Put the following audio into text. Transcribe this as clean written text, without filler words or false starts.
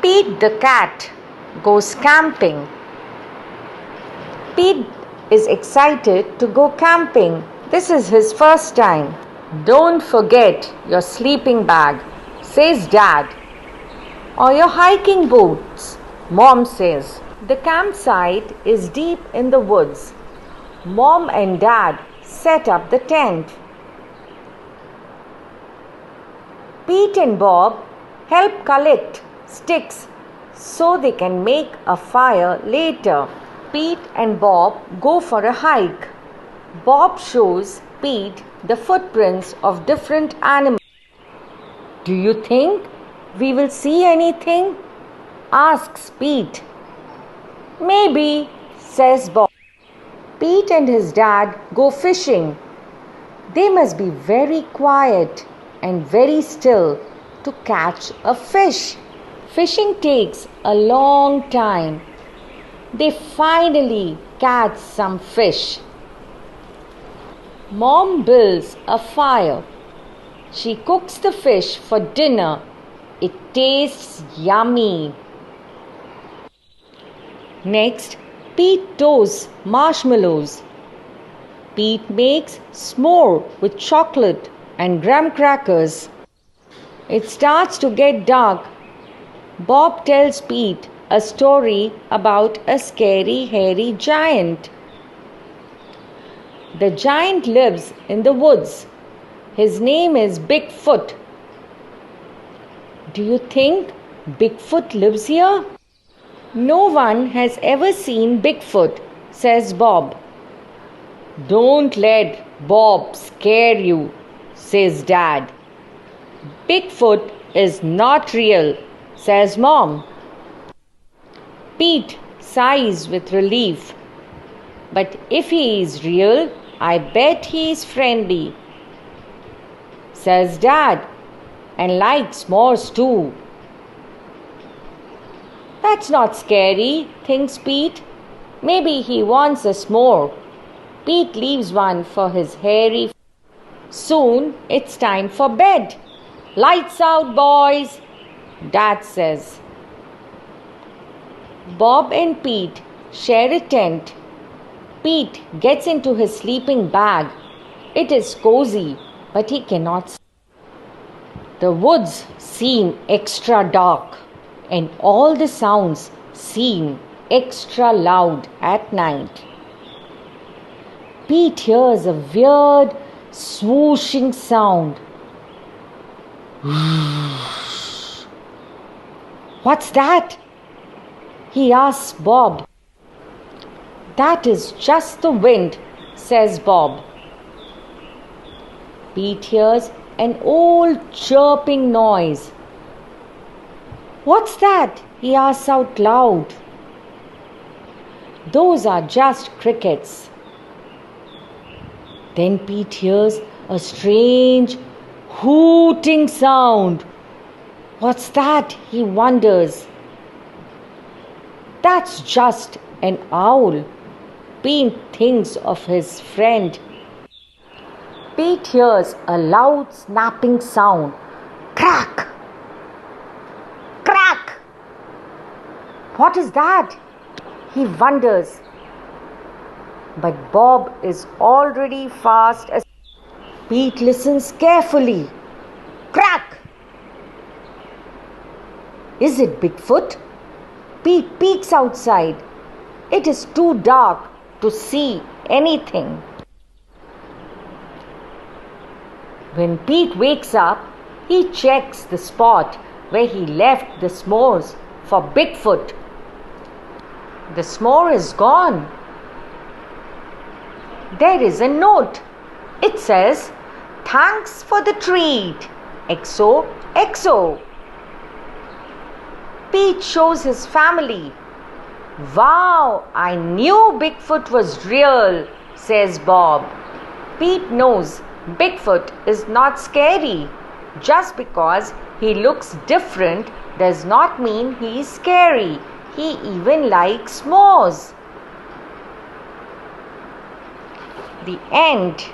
Pete the cat goes camping. Pete is excited to go camping. This is his first time. Don't forget your sleeping bag, says Dad. Or your hiking boots, Mom says. The campsite is deep in the woods. Mom and Dad set up the tent. Pete and Bob help collect sticks so they can make a fire later. Pete and Bob go for a hike. Bob shows Pete the footprints of different animals. Do you think we will see anything? Asks Pete. Maybe, says Bob. Pete and his dad go fishing. They must be very quiet and very still to catch a fish. Fishing takes a long time. They finally catch some fish. Mom builds a fire. She cooks the fish for dinner. It tastes yummy. Next, Pete toasts marshmallows. Pete makes s'more with chocolate and graham crackers. It starts to get dark. Bob tells Pete a story about a scary, hairy giant. The giant lives in the woods. His name is Bigfoot. Do you think Bigfoot lives here? No one has ever seen Bigfoot, says Bob. Don't let Bob scare you, says Dad. Bigfoot is not real, says Mom. Pete sighs with relief. But if he is real, I bet he is friendly, says Dad, and likes s'mores too. That's not scary, thinks Pete. Maybe he wants a s'more. Pete leaves one for his hairy. Soon it's time for bed. Lights out, boys, Dad says. Bob and Pete share a tent. Pete gets into his sleeping bag. It is cozy, but he cannot sleep. The woods seem extra dark, and all the sounds seem extra loud at night. Pete hears a weird swooshing sound. What's that? He asks Bob. That is just the wind, says Bob. Pete hears an old chirping noise. What's that? He asks out loud. Those are just crickets. Then Pete hears a strange hooting sound. What's that? He wonders. That's just an owl. Pete thinks of his friend. Pete hears a loud snapping sound. Crack! Crack! What is that? He wonders. But Bob is already fast asleep. Pete listens carefully. Crack! Is it Bigfoot? Pete peeks outside. It is too dark to see anything. When Pete wakes up, he checks the spot where he left the s'mores for Bigfoot. The s'more is gone. There is a note. It says, "Thanks for the treat. XOXO." Pete shows his family. Wow, I knew Bigfoot was real, says Bob. Pete knows Bigfoot is not scary. Just because he looks different does not mean he is scary. He even likes s'mores. The end.